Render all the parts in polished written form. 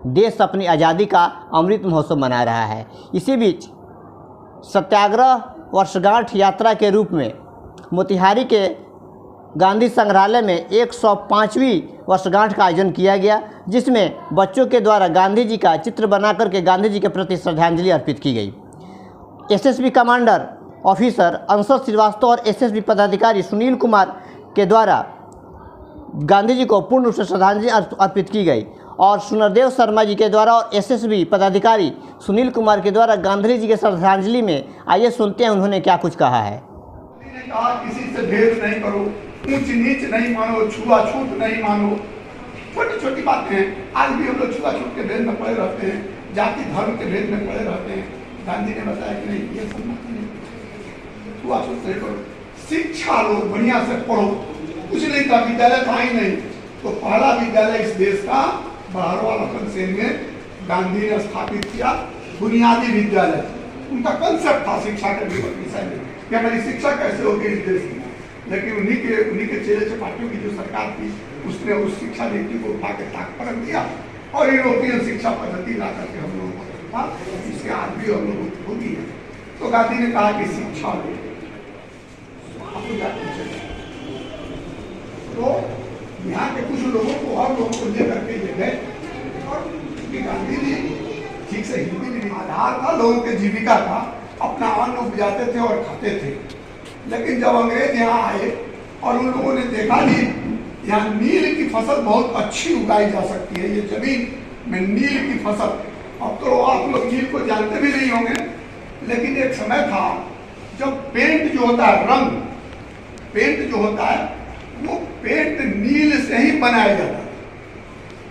देश अपनी आज़ादी का अमृत महोत्सव मना रहा है। इसी बीच सत्याग्रह वर्षगांठ यात्रा के रूप में मोतिहारी के गांधी संग्रहालय में 105वीं वर्षगांठ का आयोजन किया गया, जिसमें बच्चों के द्वारा गांधी जी का चित्र बना करके गांधी जी के प्रति श्रद्धांजलि अर्पित की गई। SSB commander officer Anshaj Srivastava और एसएसबी पदाधिकारी सुनील कुमार के द्वारा गांधी जी को पूर्ण रूप से श्रद्धांजलि अर्पित की गई और सुनरदेव शर्मा जी के द्वारा और एसएसबी पदाधिकारी सुनील कुमार के द्वारा गांधी जी के श्रद्धांजलि में आइए सुनते हैं उन्होंने क्या कुछ कहा है। कहा किसी से भेद नहीं करो, ऊंच नीच नहीं मानो, छुआछूत नहीं मानो। छोटी छोटी बातें हैं। आज भी हम लोग छुआछूत के भेद में पड़े रहते हैं, जाति धर्म के भेद में पड़े रहते हैं। गांधी ने बताया कि नहीं, ये सम्मति नहीं, छुआछूत नहीं करो, शिक्षा लो, बढ़िया से पढ़ो। कुछ नहीं था, विद्यालय था ही नहीं, तो पहला विद्यालय इस देश का बहरवा लखनसेन में गांधी ने स्थापित किया, बुनियादी विद्यालय। उनका कंसेप्ट था शिक्षा के विषय में कि हमारी शिक्षा कैसे होगी इस देश में। लेकिन उन्हीं के चेले चपाटियों की जो सरकार थी, उसने उस शिक्षा नीति को उठा के ताक पर रख दिया और यूरोपियन शिक्षा पद्धति ला करके हम लोगों को इसके आज भी हम लोग होगी है। तो गांधी ने कहा कि शिक्षा लो। तो यहाँ के कुछ लोगों को और लोगों को ले करके ये गए और गांधी जी ठीक से हिंदी में आधार था लोगों के जीविका का, अपना अन्न उपजाते थे और खाते थे। लेकिन जब अंग्रेज यहाँ आए और उन लोगों ने देखा कि यहाँ नील की फसल बहुत अच्छी उगाई जा सकती है, ये जमीन में नील की फसल, अब तो आप लोग नील को जानते भी नहीं होंगे, लेकिन एक समय था जब पेंट जो होता है, रंग पेंट जो होता है, वो पेंट नील से ही बनाया जाता था।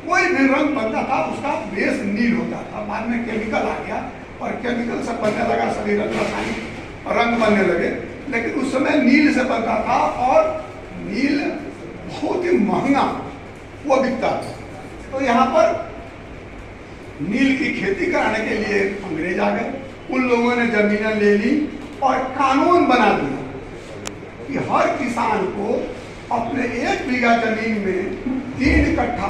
कोई भी रंग बनता था उसका बेस नील होता था। बाद में केमिकल आ गया और केमिकल से बनने लगा, सभी रासायनिक रंग बनने लगे, लेकिन उस समय नील से बनता था और नील बहुत ही महंगा वो बिकता था। तो यहाँ पर नील की खेती कराने के लिए अंग्रेज आ गए, उन लोगों ने जमीनें ले ली और कानून बना दिया कि हर किसान को अपने 1 बीघा जमीन में 3 कट्ठा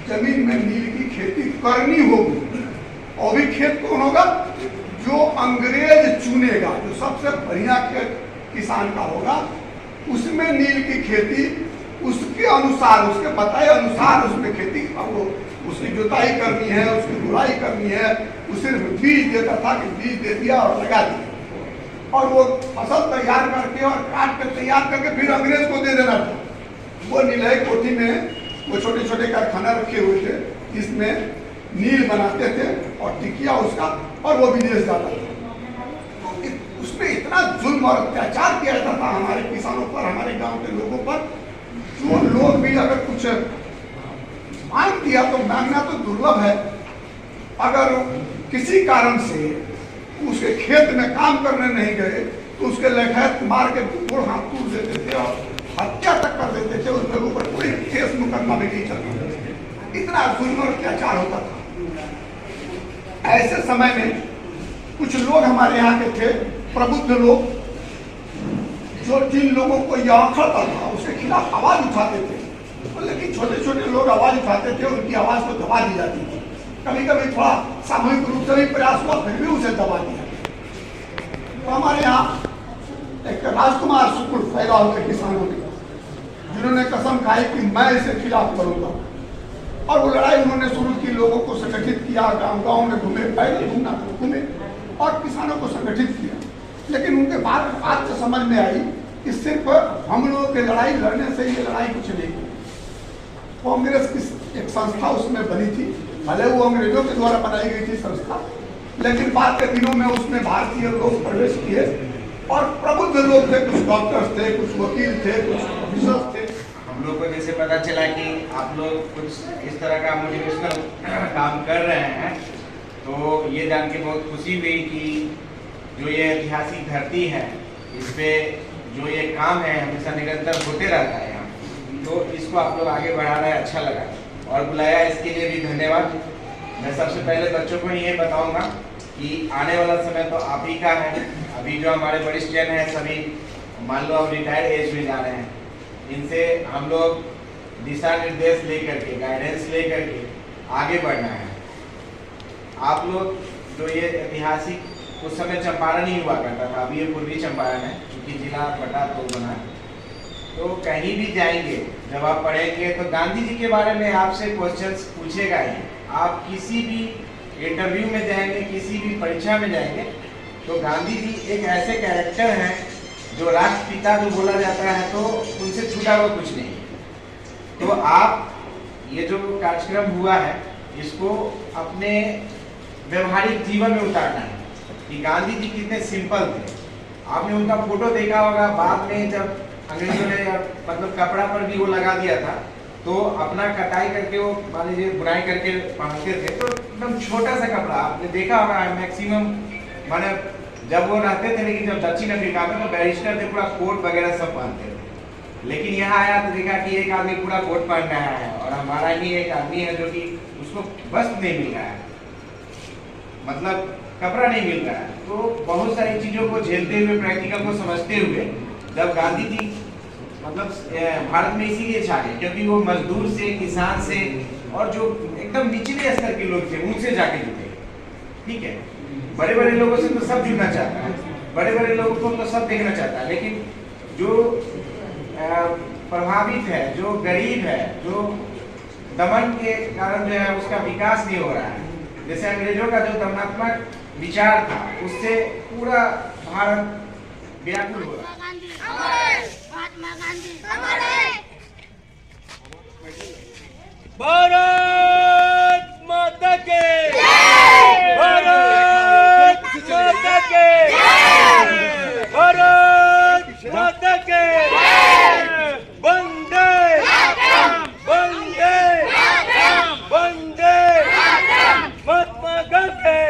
जमीन में नील की खेती करनी होगी। और भी खेत कौन होगा? जो अंग्रेज चुनेगा, जो सबसे बढ़िया खेत किसान का होगा, उसमें नील की खेती उसके अनुसार, उसके बताए अनुसार उसमें खेती, अब उसकी जुताई करनी है, उसकी गुड़ाई करनी है, उसे बीज देता था कि बीज दे दिया और लगा दिया और वो फसल तैयार करके और काट कर तैयार करके फिर अंग्रेज को दे देना था। वो नीलय कोठी में वो छोटे छोटे कारखाना रखे हुए थे जिसमें नील बनाते थे और टिकिया उसका, और वो विदेश जाता था। तो उसमें इतना जुल्म और अत्याचार किया जाता था हमारे किसानों पर, हमारे गांव के लोगों पर। जो लोग भी अगर कुछ मांग किया तो मांगना तो दुर्लभ है, अगर किसी कारण से उसके खेत में काम करने नहीं गए तो उसके लठैत मार के गोड़ हाथ टूट देते थे और हत्या तक कर देते थे। उस लोगों पर कोई केस मुकदमा भी नहीं चलता, इतना जुल्म और अत्याचार होता था। ऐसे समय में कुछ लोग हमारे यहाँ के थे, प्रबुद्ध लोग, जो जिन लोगों को यह आखड़ता था उसके खिलाफ आवाज उठाते थे। लेकिन छोटे छोटे लोग आवाज उठाते थे, उनकी आवाज को दबा दी जाती थी। कभी कभी थोड़ा सामूहिक रूप से भी प्रयास हुआ, फिर भी उसे दबा दिया। तो हमारे यहाँ एक राजकुमार शुक्ल पैदा होते किसानों के, जिन्होंने कसम खाई कि मैं इसके खिलाफ करूंगा, और वो लड़ाई उन्होंने शुरू की, लोगों को संगठित किया, गांव गांव में घूमे, पैदल घूमना घूमे और किसानों को संगठित किया। लेकिन उनके बाद बात से समझ में आई कि सिर्फ हम लोगों की लड़ाई लड़ने से ये लड़ाई कुछ नहीं। कांग्रेस की एक संस्था उसमें बनी थी, भले वो अंग्रेजों के द्वारा बनाई गई थी संस्था, लेकिन बाद के दिनों में उसमें भारतीय लोग प्रवेश किए और प्रबुद्ध लोग थे, कुछ डॉक्टर्स थे, कुछ वकील थे, कुछ ऑफिसर्स थे। हम लोग को जैसे पता चला कि आप लोग कुछ इस तरह का मोटिवेशनल काम कर रहे हैं, तो ये जान के बहुत खुशी हुई कि जो ये ऐतिहासिक धरती है, इस पे जो ये काम है हमेशा निरंतर होते रहता है यहाँ, तो इसको आप लोग आगे बढ़ा रहे हैं, अच्छा लगा और बुलाया, इसके लिए भी धन्यवाद। मैं सबसे पहले बच्चों को ये बताऊंगा कि आने वाला समय तो आप ही का है। अभी जो हमारे वरिष्ठ जन हैं सभी मान लो अब रिटायर्ड एज में जा रहे हैं, इनसे हम लोग दिशा निर्देश लेकर के, गाइडेंस लेकर के आगे बढ़ना है। आप लोग जो ये ऐतिहासिक, उस समय चंपारण ही हुआ करता था, अभी ये पूर्वी चंपारण है, क्योंकि जिला बटा 2 बना। तो कहीं भी जाएंगे जब आप पढ़ेंगे तो गांधी जी के बारे में आपसे क्वेश्चंस पूछेगा ही। आप किसी भी इंटरव्यू में जाएंगे, किसी भी परीक्षा में जाएंगे, तो गांधी जी एक ऐसे कैरेक्टर हैं जो राष्ट्रपिता जो बोला जाता है, तो उनसे छूटा हुआ कुछ नहीं। तो आप ये जो कार्यक्रम हुआ है इसको अपने व्यवहारिक जीवन में उतारना है कि गांधी जी कितने सिंपल थे। आपने उनका फोटो देखा होगा, बाद में जब अंग्रेजों ने मतलब कपड़ा पर भी वो लगा दिया था, तो अपना कटाई करके वो मान लीजिए बुनाई करके पहनते थे, तो एकदम छोटा सा कपड़ा आपने देखा होगा मैक्सिमम, माने जब वो रहते थे, लेकिन जब दक्षिण अफ्रीका में तो बैरिस्टर थे, पूरा कोट वगैरह सब पहनते थे। लेकिन यहाँ आया तो देखा कि एक आदमी पूरा कोट पहन रहा है, और हमारा ही एक आदमी है जो कि उसको वस्त्र नहीं मिल रहा है, मतलब कपड़ा नहीं मिल रहा है। तो बहुत सारी चीज़ों को झेलते हुए, प्रैक्टिकल को समझते हुए, जब गांधी जी मतलब भारत में इसीलिए छा गए क्योंकि वो मजदूर से, किसान से, और जो एकदम निचले स्तर के लोग थे उनसे जाके जुड़े। ठीक है, बड़े बड़े लोगों से तो सब जुड़ना चाहता है, बड़े बड़े लोगों को तो सब देखना चाहता है, लेकिन जो प्रभावित है, जो गरीब है, जो दमन के कारण जो है उसका विकास नहीं हो रहा है, जैसे अंग्रेजों का जो दमनात्मक विचार था उससे पूरा भारत व्याकुल हो रहा है। भारत माता के, भारत माता के, भारत माता के, वंदे वंदे वंदे, महात्मा गांधी,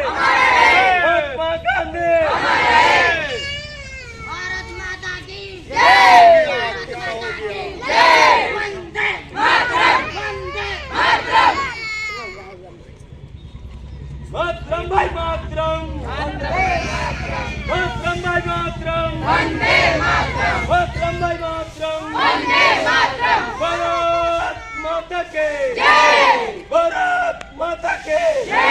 महात्मा गांधी। भारत माता की जय, भारत माता की जय, वंदे मातरम, वंदे मातरम, मातरम भाई मातरम, मातरम भाई मातरम, वंदे मातरम, मातरम भाई मातरम, वंदे मातरम, भारत माता के जय, भारत माता के जय।